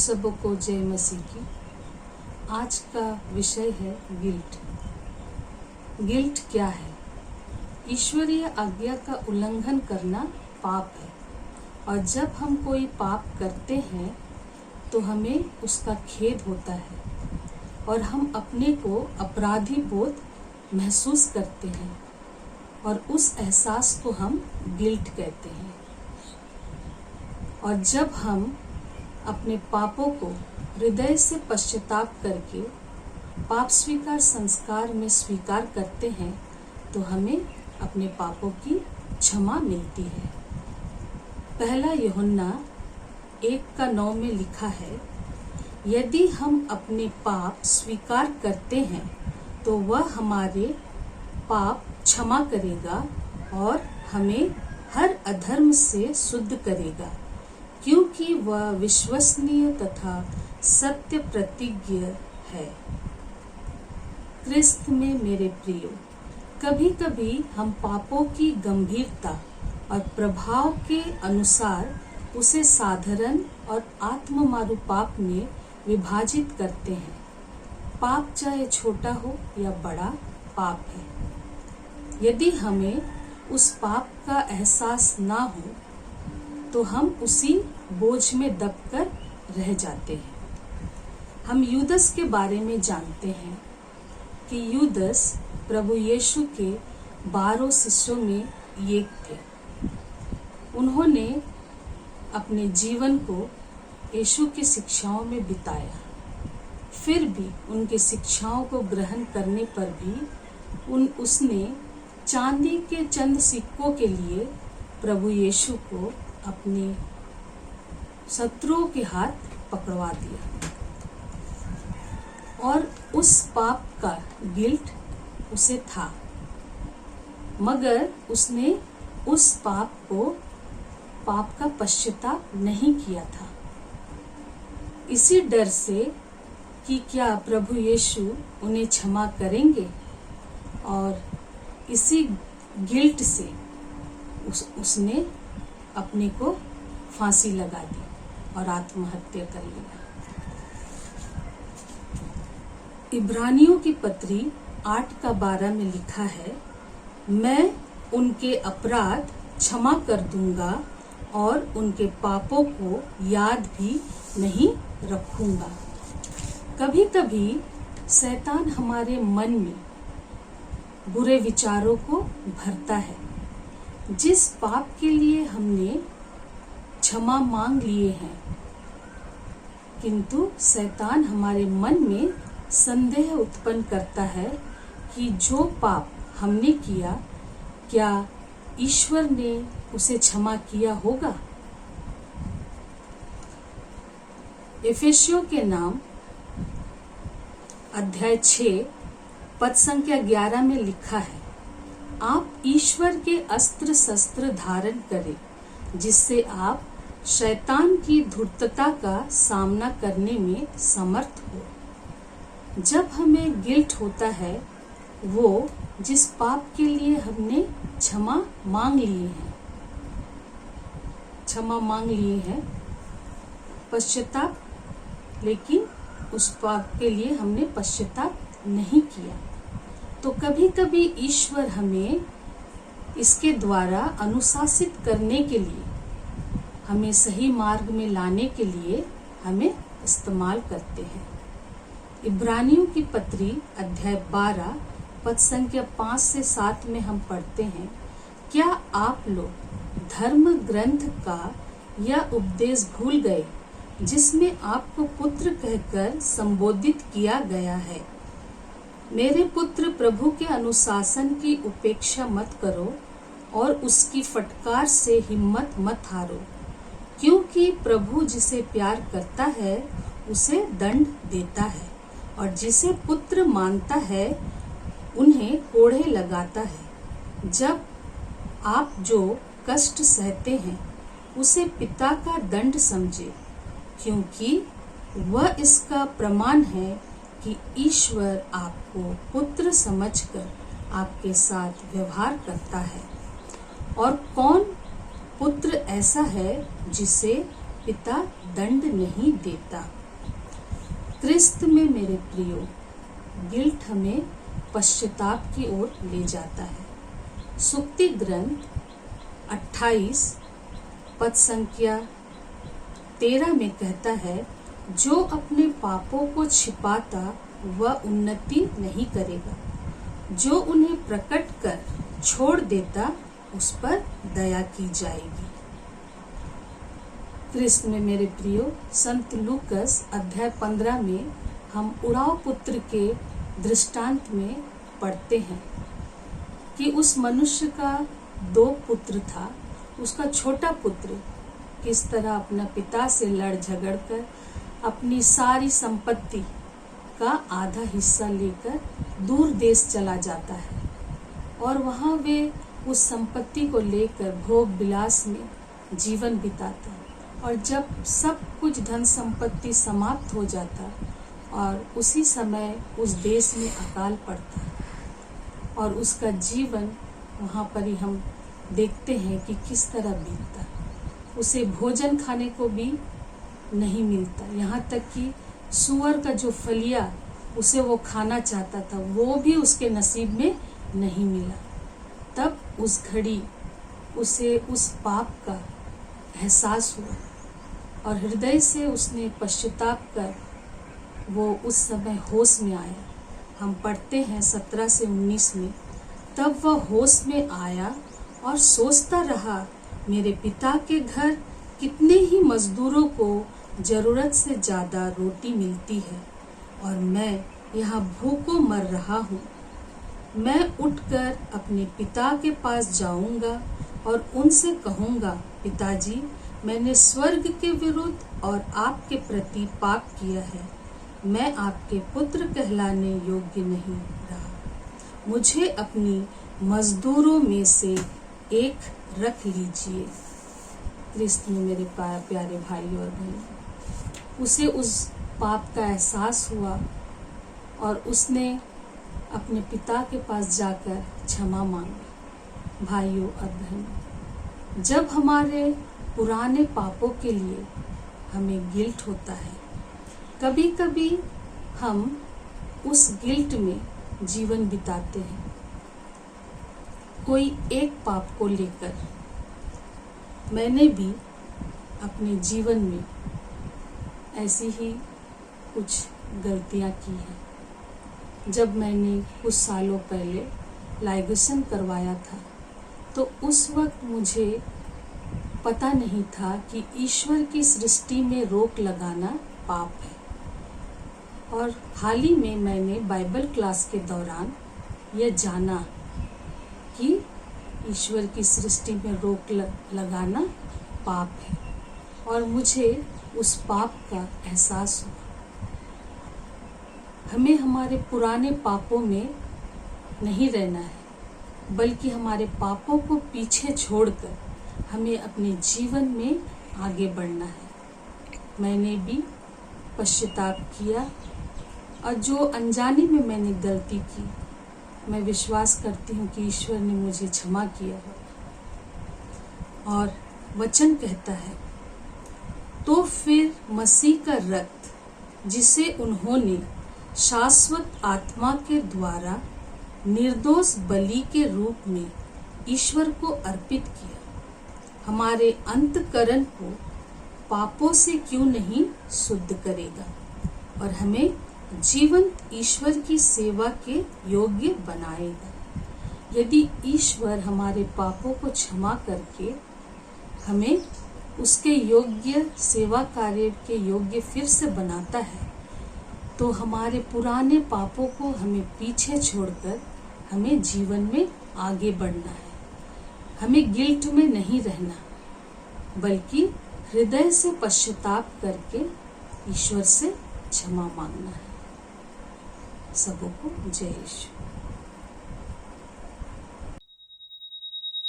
सबको जय मसीह की। आज का विषय है गिल्ट। गिल्ट क्या है? ईश्वरीय आज्ञा का उल्लंघन करना पाप है, और जब हम कोई पाप करते हैं तो हमें उसका खेद होता है और हम अपने को अपराधी बोध महसूस करते हैं, और उस एहसास को हम गिल्ट कहते हैं। और जब हम अपने पापों को हृदय से पश्चाताप करके पाप स्वीकार संस्कार में स्वीकार करते हैं तो हमें अपने पापों की क्षमा मिलती है। पहला यूहन्ना 1:9 में लिखा है, यदि हम अपने पाप स्वीकार करते हैं तो वह हमारे पाप क्षमा करेगा और हमें हर अधर्म से शुद्ध करेगा, क्योंकि वह विश्वसनीय तथा सत्य प्रतिज्ञ है। क्रिस्त में मेरे प्रियो, कभी कभी हम पापों की गंभीरता और प्रभाव के अनुसार उसे साधारण और आत्ममारू पाप में विभाजित करते हैं। पाप चाहे छोटा हो या बड़ा पाप है। यदि हमें उस पाप का एहसास ना हो तो हम उसी बोझ में दबकर रह जाते हैं। हम यूदस के बारे में जानते हैं कि यूदस प्रभु यीशु के 12 शिष्यों में एक थे। उन्होंने अपने जीवन को यीशु की शिक्षाओं में बिताया। फिर भी उनके शिक्षाओं को ग्रहण करने पर भी उसने चांदी के चंद सिक्कों के लिए प्रभु यीशु को अपने शत्रुओं के हाथ पकड़वा दिया, और उस पाप का गिल्ट उसे था, मगर उसने उस पाप का पश्चाताप नहीं किया था। इसी डर से कि क्या प्रभु यीशु उन्हें क्षमा करेंगे, और इसी गिल्ट से उसने अपने को फांसी लगा दी और आत्महत्या कर लिया। इब्रानियों की पत्री 8:12 में लिखा है, मैं उनके अपराध क्षमा कर दूंगा और उनके पापों को याद भी नहीं रखूंगा। कभी कभी शैतान हमारे मन में बुरे विचारों को भरता है। जिस पाप के लिए हमने क्षमा मांग लिए हैं, किंतु शैतान हमारे मन में संदेह उत्पन्न करता है कि जो पाप हमने किया, क्या ईश्वर ने उसे क्षमा किया होगा। इफिसियों के नाम अध्याय 6 पद संख्या 11 में लिखा है, आप ईश्वर के अस्त्र शस्त्र धारण करें, जिससे आप शैतान की धूर्तता का सामना करने में समर्थ हो। जब हमें गिल्ट होता है, वो जिस पाप के लिए हमने क्षमा मांग लिए हैं, पश्चाताप, लेकिन उस पाप के लिए हमने पश्चाताप नहीं किया, तो कभी कभी ईश्वर हमें इसके द्वारा अनुशासित करने के लिए, हमें सही मार्ग में लाने के लिए हमें इस्तेमाल करते हैं। इब्रानियों की पत्री अध्याय 12 पद संख्या 5 से 7 में हम पढ़ते हैं, क्या आप लोग धर्म ग्रंथ का यह उपदेश भूल गए, जिसमें आपको पुत्र कहकर संबोधित किया गया है। मेरे पुत्र, प्रभु के अनुशासन की उपेक्षा मत करो और उसकी फटकार से हिम्मत मत हारो, क्योंकि प्रभु जिसे प्यार करता है उसे दंड देता है, और जिसे पुत्र मानता है उन्हें कोड़े लगाता है। जब आप जो कष्ट सहते हैं उसे पिता का दंड समझे, क्योंकि वह इसका प्रमाण है कि ईश्वर आपको पुत्र समझकर आपके साथ व्यवहार करता है। और कौन पुत्र ऐसा है जिसे पिता दंड नहीं देता। क्रिस्त में मेरे प्रियो, गिल्ट हमें पश्चाताप की ओर ले जाता है। सुक्ति ग्रंथ 28 पद संख्या 13 में कहता है, जो अपने पापों को छिपाता वह उन्नति नहीं करेगा, जो उन्हें प्रकट कर छोड़ देता उस पर दया की जाएगी। क्रिस्त में मेरे प्रियो, संत लूकस अध्याय 15 में हम उड़ाव पुत्र के दृष्टांत में पढ़ते हैं कि उस मनुष्य का 2 पुत्र था। उसका छोटा पुत्र किस तरह अपना पिता से लड़ झगड़ कर अपनी सारी संपत्ति का आधा हिस्सा लेकर दूर देश चला जाता है और वहाँ वे उस संपत्ति को लेकर भोग विलास में जीवन बिताता। और जब सब कुछ धन संपत्ति समाप्त हो जाता और उसी समय उस देश में अकाल पड़ता और उसका जीवन वहाँ पर ही हम देखते हैं कि किस तरह बीतता। उसे भोजन खाने को भी नहीं मिलता, यहाँ तक कि सूअर का जो फलिया उसे वो खाना चाहता था वो भी उसके नसीब में नहीं मिला। तब उस घड़ी उसे उस पाप का एहसास हुआ और हृदय से उसने पश्चाताप कर वो उस समय होश में आया। हम पढ़ते हैं 17 से 19 में, तब वह होश में आया और सोचता रहा, मेरे पिता के घर कितने ही मजदूरों को जरूरत से ज़्यादा रोटी मिलती है और मैं यहाँ भूखों मर रहा हूँ। मैं उठकर अपने पिता के पास जाऊँगा और उनसे कहूँगा, पिताजी, मैंने स्वर्ग के विरुद्ध और आपके प्रति पाप किया है। मैं आपके पुत्र कहलाने योग्य नहीं रहा। मुझे अपनी मजदूरों में से एक रख लीजिए। क्रिस्त में मेरे प्यारे भाई और बहन, उसे उस पाप का एहसास हुआ और उसने अपने पिता के पास जाकर क्षमा मांगी। भाइयों और बहनों, जब हमारे पुराने पापों के लिए हमें गिल्ट होता है, कभी कभी हम उस गिल्ट में जीवन बिताते हैं। कोई एक पाप को लेकर मैंने भी अपने जीवन में ऐसी ही कुछ गलतियां की हैं। जब मैंने कुछ सालों पहले लाइगेशन करवाया था तो उस वक्त मुझे पता नहीं था कि ईश्वर की सृष्टि में रोक लगाना पाप है। और हाल ही में मैंने बाइबल क्लास के दौरान यह जाना कि ईश्वर की सृष्टि में रोक लगाना पाप है और मुझे उस पाप का एहसास हुआ। हमें हमारे पुराने पापों में नहीं रहना है, बल्कि हमारे पापों को पीछे छोड़कर हमें अपने जीवन में आगे बढ़ना है। मैंने भी पश्चाताप किया और जो अनजाने में मैंने गलती की, मैं विश्वास करती हूँ कि ईश्वर ने मुझे क्षमा किया है। और वचन कहता है, तो फिर मसीह का रक्त जिसे उन्होंने शाश्वत आत्मा के द्वारा निर्दोष बलि के रूप में ईश्वर को अर्पित किया, हमारे अंतःकरण को पापों से क्यों नहीं शुद्ध करेगा और हमें जीवंत ईश्वर की सेवा के योग्य बनाएगा। यदि ईश्वर हमारे पापों को क्षमा करके हमें उसके योग्य सेवा कार्य के योग्य फिर से बनाता है, तो हमारे पुराने पापों को हमें पीछे छोड़कर हमें जीवन में आगे बढ़ना है। हमें गिल्ट में नहीं रहना, बल्कि हृदय से पश्चाताप करके ईश्वर से क्षमा मांगना है। सबों को जय यीशु।